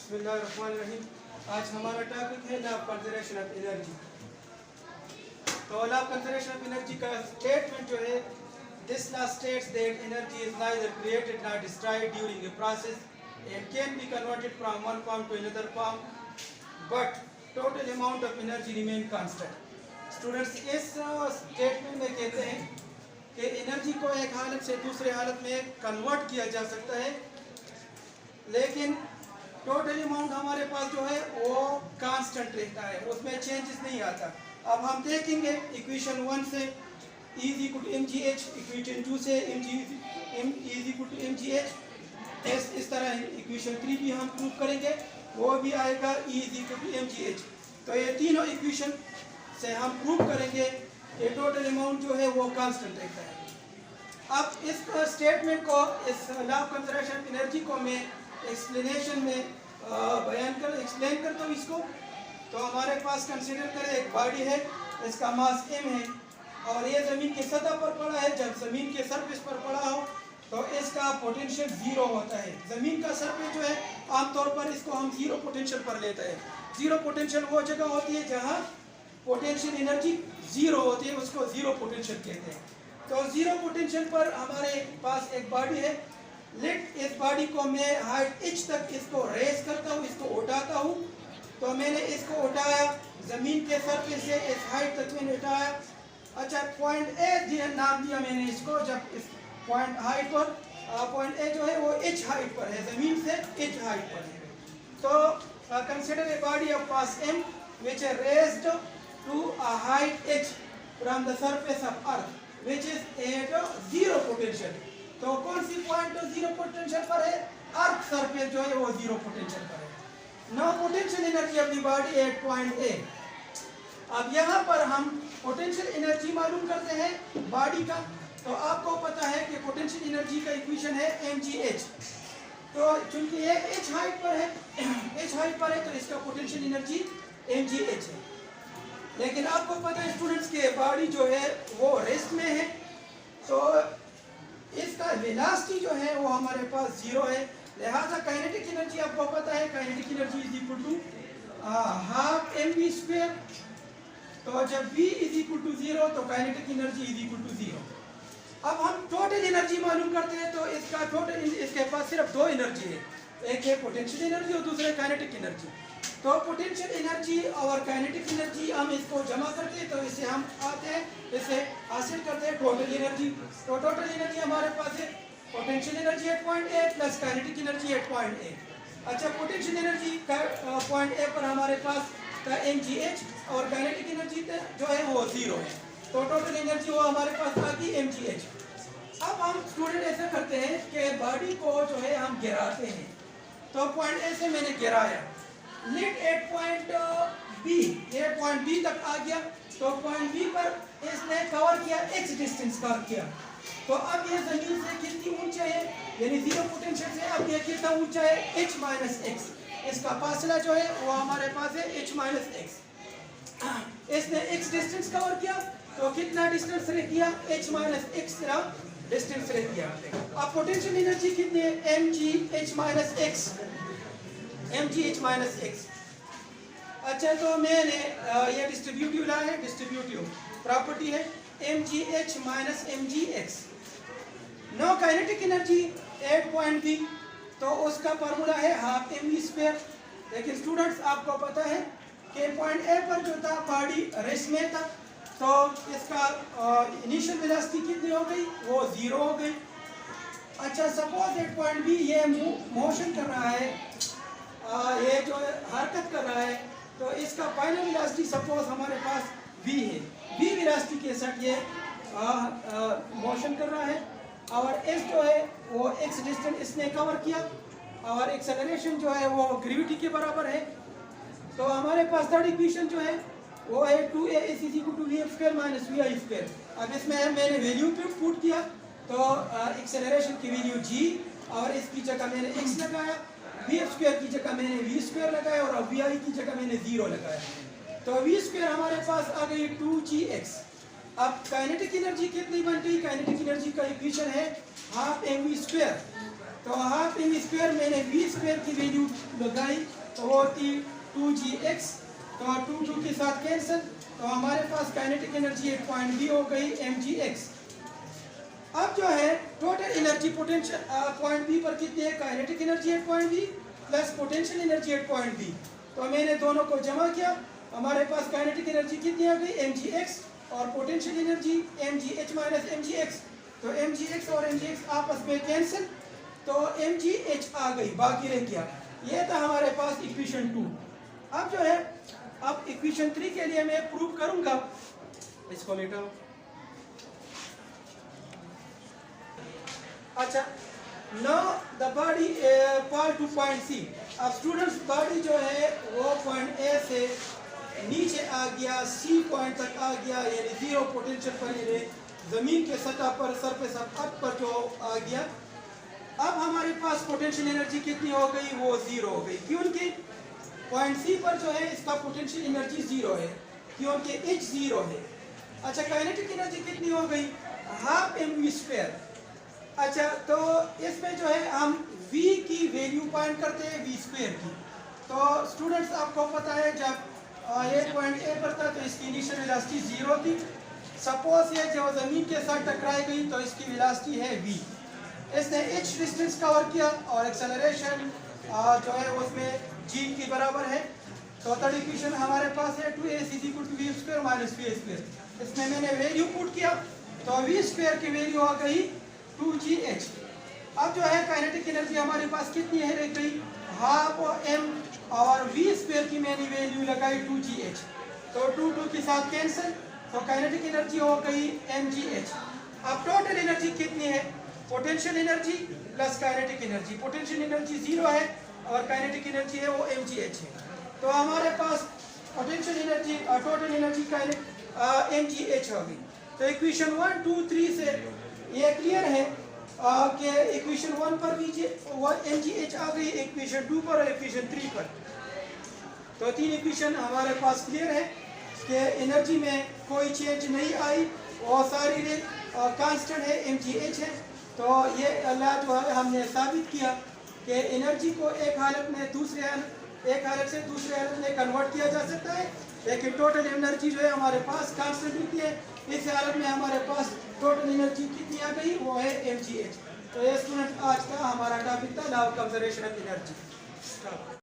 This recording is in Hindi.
बिस्मिल्लाहिर्रहमानिर्रहीम। आज हमारा टॉपिक है law of conservation of energy. तो law of conservation of energy का स्टेटमेंट जो है, this law states that energy is neither created nor destroyed during a process and can be converted from one form to another form, but total amount of energy remain constant. Students, इस स्टेटमेंट में कहते हैं कि एनर्जी को एक हालत से दूसरे हालत में कन्वर्ट किया जा सकता है, लेकिन टोटल अमाउंट हमारे पास जो है वो कांस्टेंट रहता है, उसमें चेंजेस नहीं आता। अब हम देखेंगे इक्वेशन 1 से E is equal to mgh, equation 2 से m is equal to mgh, इस तरह इक्वेशन 3 भी हम प्रूव करेंगे, वो भी आएगा E is equal to mgh। तो ये तीनों इक्वेशन से हम प्रूव करेंगे कि टोटल अमाउंट जो है वो कांस्टेंट रहता है। अब इस स्टेटमेंट को, इस law of conservation of energy को मैं एक्सप्लेनेशन में एक्सप्लेन करता हूँ इसको। तो हमारे पास कंसीडर करें एक बॉडी है, इसका मास m है और ये ज़मीन की सतह पर पड़ा है। जब ज़मीन के सरफेस पर पड़ा हो तो इसका पोटेंशियल जीरो होता है। ज़मीन का सरफेस जो है आमतौर पर इसको हम जीरो पोटेंशियल पर लेते हैं। जीरो पोटेंशियल वो जगह होती है जहाँ पोटेंशियल एनर्जी जीरो होती है, उसको जीरो पोटेंशियल कहते हैं। तो जीरो पोटेंशियल पर हमारे पास एक बॉडी है। लेट इस बॉडी को मैं हाइट h तक इसको रेस करता हूँ, इसको उठाता हूँ। तो मैंने इसको उठाया ज़मीन के सरफेस से इस हाइट तक मैंने उठाया। अच्छा, पॉइंट ए नाम दिया मैंने इसको। जब इस पॉइंट हाइट पर पॉइंट ए जो है वो h हाइट पर है, ज़मीन से h हाइट पर है। तो consider a body of mass m which is raised to a height h from the surface of earth which is at zero potential। तो कौन सी पॉइंट जीरो पोटेंशियल पर है? अर्थ सरफेस जो है वो जीरो पोटेंशियल पर है। Now potential energy of the body at point A. अब यहाँ पर हम पोटेंशियल एनर्जी मालूम करते हैं बॉडी का। तो आपको पता है कि पोटेंशियल एनर्जी का इक्वेशन है mgh। तो चूंकि ये h हाइट पर है, h हाइट पर है तो इसका पोटेंशियल एनर्जी mgh है। लेकिन आपको पता है स्टूडेंट्स के बॉडी जो है वो रेस्ट में है, तो इसका वेलोसिटी जो है वो हमारे पास जीरो है। लिहाजा काइनेटिक एनर्जी आपको पता है, kinetic energy is equal to half mv square. तो जब v is equal to zero तो kinetic energy is equal to zero. अब हम टोटल एनर्जी मालूम करते हैं। तो इसका टोटल, इसके पास सिर्फ दो एनर्जी है, एक है पोटेंशियल एनर्जी और दूसरा काइनेटिक एनर्जी। तो पोटेंशियल एनर्जी और काइनेटिक एनर्जी हम इसको जमा करते हैं, तो इसे हम आते हैं, इसे हासिल करते हैं टोटल एनर्जी। तो टोटल एनर्जी हमारे पास है potential energy at point A plus kinetic energy at point A. अच्छा, पोटेंशियल एनर्जी पॉइंट ए पर हमारे पास का mgh और काइनेटिक एनर्जी जो है वो जीरो है। तो टोटल एनर्जी वो हमारे पास आ गई mgh। अब हम स्टूडेंट ऐसा करते हैं कि बॉडी को जो है हम गिराते हैं। तो पॉइंट ए से मैंने गिराया, लेट एट पॉइंट बी, ये पॉइंट बी तक आ गया। तो पॉइंट बी पर इसने कवर किया, x डिस्टेंस कवर किया। तो अब ये जमीन से कितनी ऊंचा है, यानी जीरो पोटेंशियल से अब ये कितना ऊंचा है, h माइनस एक्स। इसका फासला जो है वो हमारे पास है h माइनस एक्स। इसने x डिस्टेंस कवर किया, तो कितना डिस्टेंस रह गया, h माइनस एक्स डिस्टेंस रह गया। अब पोटेंशियल एनर्जी कितनी है, mgh minus x, mgh minus x. अच्छा, तो मैंने ये डिस्ट्रीब्यूटिव ला है, डिस्ट्रीब्यूटिव प्रॉपर्टी है mgh minus mgx। No kinetic energy at point B, तो उसका फार्मूला है हाफ mv स्क्वायर। लेकिन स्टूडेंट्स आपको पता है कि पॉइंट ए पर जो था बॉडी रेस्ट में था, तो इसका इनिशियल वेलोसिटी कितनी हो गई, वो जीरो हो गई। अच्छा, सपोज एट पॉइंट बी ये मोशन कर रहा है, ये जो हरकत कर रहा है, तो इसका फाइनल वेलोसिटी सपोज हमारे पास v है। v वेलोसिटी के साथ ये मोशन कर रहा है और s जो है वो x डिस्टेंस इसने कवर किया और एक्सेलरेशन जो है वो ग्रेविटी के बराबर है। तो हमारे पास थर्ड इक्वेशन जो है वो है 2as is equal to v square minus vi square. अब इसमें मैंने वैल्यू पुट किया, तो एक्सेलरेशन की वैल्यू g और इसकी जगह मैंने x लगाया, v स्क्वायर की जगह मैंने v स्क्वायर लगाया और vi की जगह मैंने जीरो लगाया। तो v स्क्वायर हमारे पास आ गई 2gx। अब काइनेटिक एनर्जी कितनी बन गई, काइनेटिक एनर्जी का इक्वेशन है हाफ mv स्क्वायर तो हाफ एम स्क्वायर मैंने वी स्क्वायर की वैल्यू लगाई तो वो होती 2gx, तो 2 के साथ कैंसिल, तो हमारे पास काइनेटिक एनर्जी एक पॉइंट बी हो गई mgx। अब जो है total energy potential point B पर कितनी है, kinetic energy at point B plus potential energy at point B, तो मैंने दोनों को जमा किया, हमारे पास काइनेटिक एनर्जी कितनी आ गई mgx और potential energy mgh minus mgx, तो mgx और mgx आपस में कैंसिल, तो mgh आ गई, बाकी रह गया, ये था हमारे पास इक्वेशन 2। अब जो है अब इक्वेशन 3 के लिए मैं प्रूव करूंगा, इसको मिटाओ। अच्छा, now the body part to point C. अब स्टूडेंट्स बॉडी जो है वो पॉइंट ए से नीचे आ गया, सी पॉइंट तक आ गया, यानी जीरो पोटेंशियल पर, यानी जमीन के सतह पर सरफेस ऑफ अर्थ पर जो आ गया। अब हमारे पास पोटेंशियल एनर्जी कितनी हो गई, वो जीरो हो गई, क्योंकि पॉइंट सी पर जो है इसका पोटेंशियल एनर्जी जीरो है, क्योंकि एच जीरो है। अच्छा, काइनेटिक एनर्जी कितनी हो गई, हाफ एम वी स्क्वायर। अच्छा, तो इसमें जो है हम v की वैल्यू फाइंड करते हैं v स्क्वायर की। तो स्टूडेंट्स आपको पता है जब ये पॉइंट ए पर था तो इसकी इनिशियल वेलोसिटी जीरो थी। सपोज ये जो जमीन के साथ टकराई गई तो इसकी वेलोसिटी है v, इसने h डिस्टेंस कवर किया और एक्सेलरेशन जो है उसमें g के बराबर है। तो थर्ड इक्वेशन हमारे पास है 2ac = v square minus v square, इसमें मैंने वैल्यू पुट किया तो v स्क्वायर की वैल्यू आ गई 2gh। अब जो है काइनेटिक एनर्जी हमारे पास कितनी है, रह गई हाफ m, और v स्क्वायर की मैंने वैल्यू लगाई 2gh, तो 2 के साथ कैंसिल, तो काइनेटिक एनर्जी हो गई mgh। अब टोटल एनर्जी कितनी है, potential energy plus kinetic energy, potential energy zero है और काइनेटिक एनर्जी है वो mgh है, तो हमारे पास potential energy total energy mgh हो गई। तो इक्वेशन 1, 2, 3 से ये क्लियर है कि इक्वेशन 1 पर mgh आ गई, इक्वेशन 2 पर और इक्वेशन 3 पर, तो तीन इक्वेशन हमारे पास क्लियर है कि एनर्जी में कोई चेंज नहीं आई और सारी कांस्टेंट है mgh है। तो ये अल्लाह जो है हमने साबित किया कि एनर्जी को एक हालत से दूसरे हालत में कन्वर्ट किया जा सकता है, लेकिन टोटल एनर्जी जो है हमारे पास कांस्टेंट होती है। इस हालत में हमारे पास टोटल एनर्जी कितनी आ गई, वो है mgh। तो ये स्टूडेंट आज का हमारा टॉपिक था law of conservation of energy.